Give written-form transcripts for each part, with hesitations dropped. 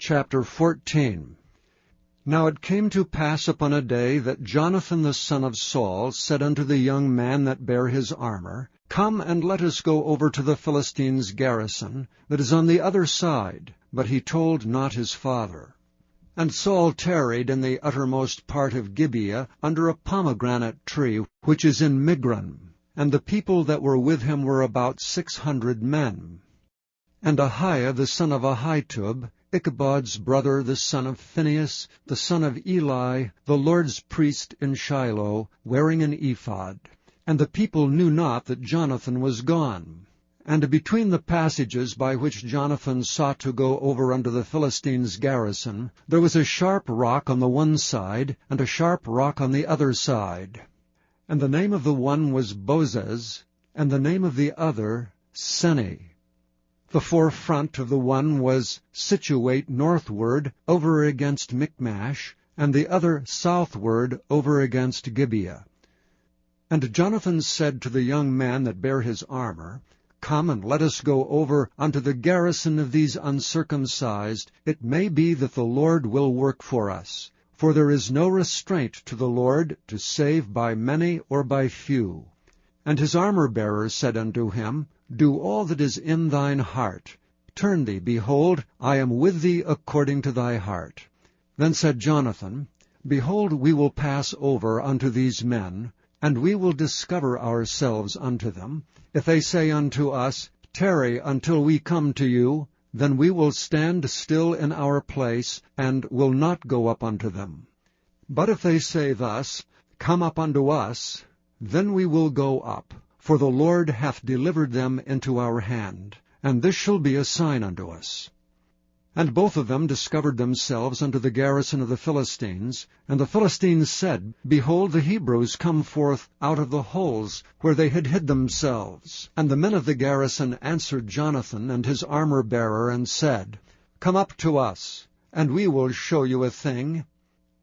Chapter 14. Now it came to pass upon a day that Jonathan the son of Saul said unto the young man that bare his armor, Come, and let us go over to the Philistines' garrison, that is on the other side. But he told not his father. And Saul tarried in the uttermost part of Gibeah, under a pomegranate tree, which is in Migron. And the people that were with him were about 600 men. And Ahiah the son of Ahitub, Ichabod's brother, the son of Phinehas, the son of Eli, the Lord's priest in Shiloh, wearing an ephod. And the people knew not that Jonathan was gone. And between the passages by which Jonathan sought to go over unto the Philistines' garrison, there was a sharp rock on the one side, and a sharp rock on the other side. And the name of the one was Bozez, and the name of the other Seni. The forefront of the one was situate northward over against Michmash, and the other southward over against Gibeah. And Jonathan said to the young man that bare his armor, Come, and let us go over unto the garrison of these uncircumcised. It may be that the Lord will work for us. For there is no restraint to the Lord to save by many or by few. And his armor-bearer said unto him, Do all that is in thine heart. Turn thee, behold, I am with thee according to thy heart. Then said Jonathan, Behold, we will pass over unto these men, and we will discover ourselves unto them. If they say unto us, Tarry until we come to you, then we will stand still in our place, and will not go up unto them. But if they say thus, Come up unto us, then we will go up, for the Lord hath delivered them into our hand, and this shall be a sign unto us. And both of them discovered themselves unto the garrison of the Philistines. And the Philistines said, Behold, the Hebrews come forth out of the holes where they had hid themselves. And the men of the garrison answered Jonathan and his armor-bearer, and said, Come up to us, and we will show you a thing.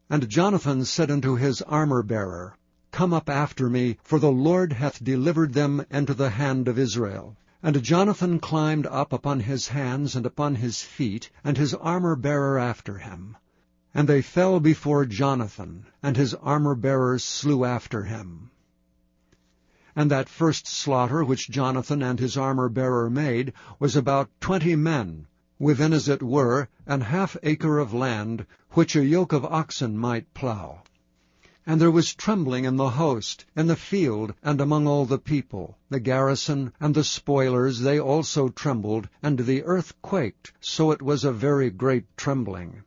And Jonathan said unto his armor-bearer, Come up after me, for the Lord hath delivered them into the hand of Israel. And Jonathan climbed up upon his hands and upon his feet, and his armor-bearer after him. And they fell before Jonathan, and his armor-bearer slew after him. And that first slaughter which Jonathan and his armor-bearer made was about 20 men, within as it were an half acre of land, which a yoke of oxen might plough. And there was trembling in the host, in the field, and among all the people. The garrison and the spoilers, they also trembled, and the earth quaked, so it was a very great trembling.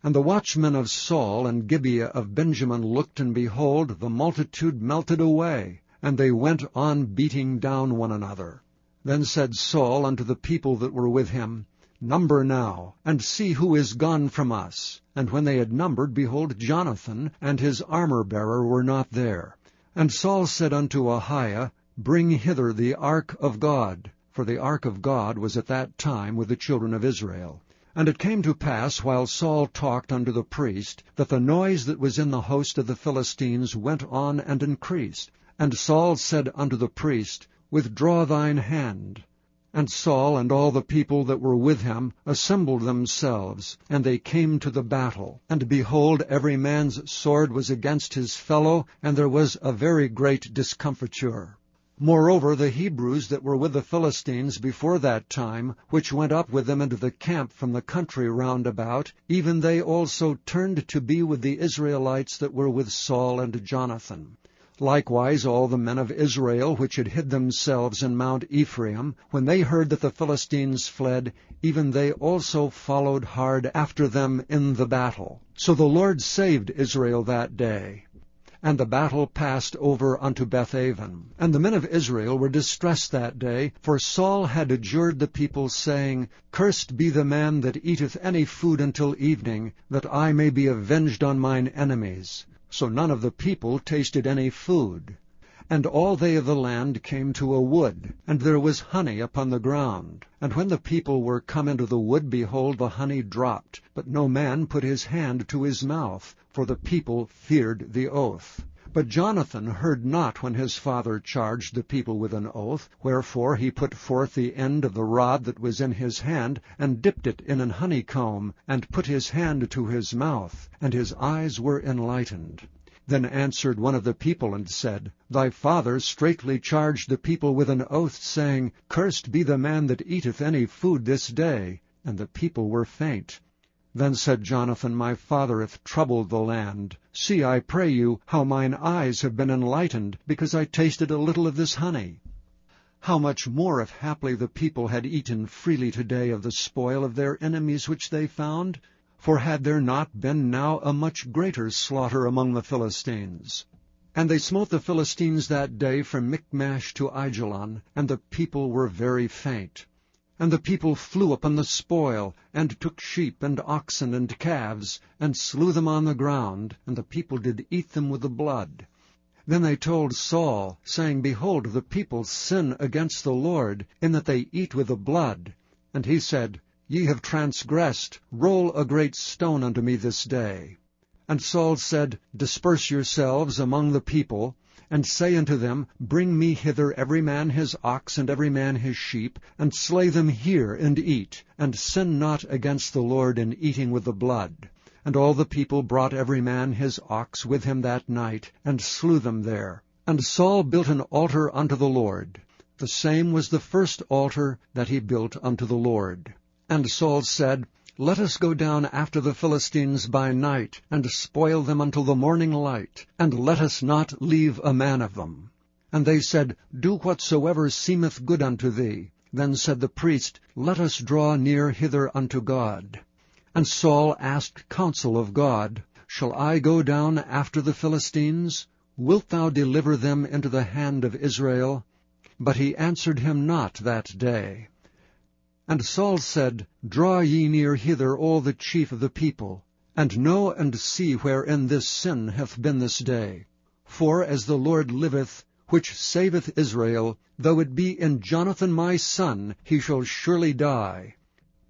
And the watchmen of Saul and Gibeah of Benjamin looked, and behold, the multitude melted away, and they went on beating down one another. Then said Saul unto the people that were with him, Number now, and see who is gone from us. And when they had numbered, behold, Jonathan and his armor-bearer were not there. And Saul said unto Ahiah, Bring hither the ark of God. For the ark of God was at that time with the children of Israel. And it came to pass, while Saul talked unto the priest, that the noise that was in the host of the Philistines went on and increased. And Saul said unto the priest, Withdraw thine hand. And Saul and all the people that were with him assembled themselves, and they came to the battle. And behold, every man's sword was against his fellow, and there was a very great discomfiture. Moreover, the Hebrews that were with the Philistines before that time, which went up with them into the camp from the country round about, even they also turned to be with the Israelites that were with Saul and Jonathan. Likewise all the men of Israel which had hid themselves in Mount Ephraim, when they heard that the Philistines fled, even they also followed hard after them in the battle. So the Lord saved Israel that day. And the battle passed over unto Bethaven. And the men of Israel were distressed that day, for Saul had adjured the people, saying, Cursed be the man that eateth any food until evening, that I may be avenged on mine enemies. So none of the people tasted any food. And all they of the land came to a wood, and there was honey upon the ground. And when the people were come into the wood, behold, the honey dropped, but no man put his hand to his mouth, for the people feared the oath. But Jonathan heard not when his father charged the people with an oath, wherefore he put forth the end of the rod that was in his hand, and dipped it in an honeycomb, and put his hand to his mouth, and his eyes were enlightened. Then answered one of the people, and said, Thy father straitly charged the people with an oath, saying, Cursed be the man that eateth any food this day. And the people were faint. Then said Jonathan, My father hath troubled the land. See, I pray you, how mine eyes have been enlightened, because I tasted a little of this honey. How much more if haply the people had eaten freely today of the spoil of their enemies which they found? For had there not been now a much greater slaughter among the Philistines? And they smote the Philistines that day from Michmash to Aijalon, and the people were very faint. And the people flew upon the spoil, and took sheep and oxen and calves, and slew them on the ground, and the people did eat them with the blood. Then they told Saul, saying, Behold, the people sin against the Lord, in that they eat with the blood. And he said, Ye have transgressed, roll a great stone unto me this day. And Saul said, Disperse yourselves among the people, and say unto them, Bring me hither every man his ox and every man his sheep, and slay them here, and eat, and sin not against the Lord in eating with the blood. And all the people brought every man his ox with him that night, and slew them there. And Saul built an altar unto the Lord. The same was the first altar that he built unto the Lord. And Saul said, Let us go down after the Philistines by night, and spoil them until the morning light, and let us not leave a man of them. And they said, Do whatsoever seemeth good unto thee. Then said the priest, Let us draw near hither unto God. And Saul asked counsel of God, Shall I go down after the Philistines? Wilt thou deliver them into the hand of Israel? But he answered him not that day. And Saul said, Draw ye near hither all the chief of the people, and know and see wherein this sin hath been this day. For as the Lord liveth, which saveth Israel, though it be in Jonathan my son, he shall surely die.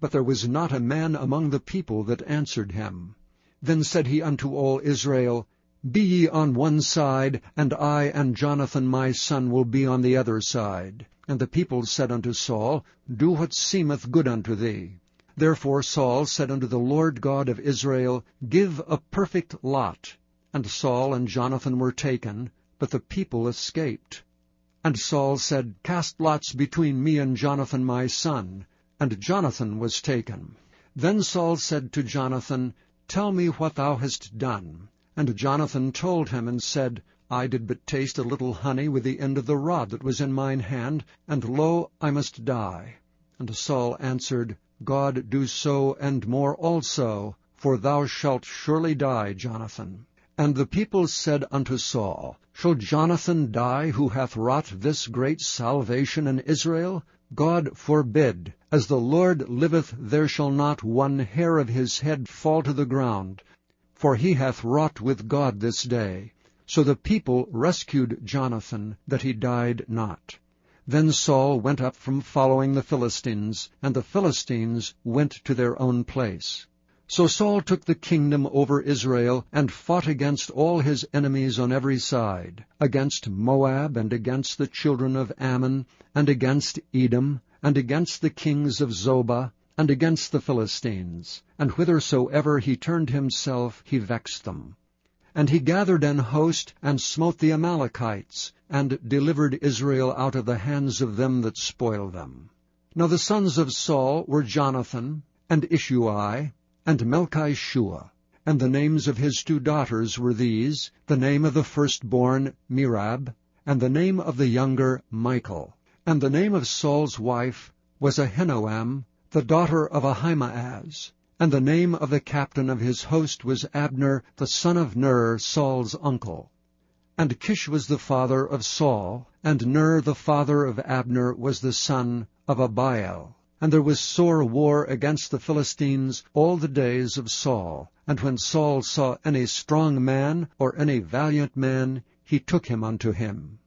But there was not a man among the people that answered him. Then said he unto all Israel, Be ye on one side, and I and Jonathan my son will be on the other side. And the people said unto Saul, Do what seemeth good unto thee. Therefore Saul said unto the Lord God of Israel, Give a perfect lot. And Saul and Jonathan were taken, but the people escaped. And Saul said, Cast lots between me and Jonathan my son. And Jonathan was taken. Then Saul said to Jonathan, Tell me what thou hast done. And Jonathan told him, and said, I did but taste a little honey with the end of the rod that was in mine hand, and lo, I must die. And Saul answered, God do so and more also, for thou shalt surely die, Jonathan. And the people said unto Saul, Shall Jonathan die, who hath wrought this great salvation in Israel? God forbid. As the Lord liveth, there shall not one hair of his head fall to the ground. For he hath wrought with God this day. So the people rescued Jonathan, that he died not. Then Saul went up from following the Philistines, and the Philistines went to their own place. So Saul took the kingdom over Israel, and fought against all his enemies on every side, against Moab, and against the children of Ammon, and against Edom, and against the kings of Zobah, and against the Philistines. And whithersoever he turned himself, he vexed them. And he gathered an host, and smote the Amalekites, and delivered Israel out of the hands of them that spoiled them. Now the sons of Saul were Jonathan, and Ishuai, and Melchishua. And the names of his 2 daughters were these, the name of the firstborn Merab, and the name of the younger Michal. And the name of Saul's wife was Ahinoam, the daughter of Ahimaaz. And the name of the captain of his host was Abner, the son of Ner, Saul's uncle. And Kish was the father of Saul, and Ner the father of Abner was the son of Abiel. And there was sore war against the Philistines all the days of Saul. And when Saul saw any strong man or any valiant man, he took him unto him.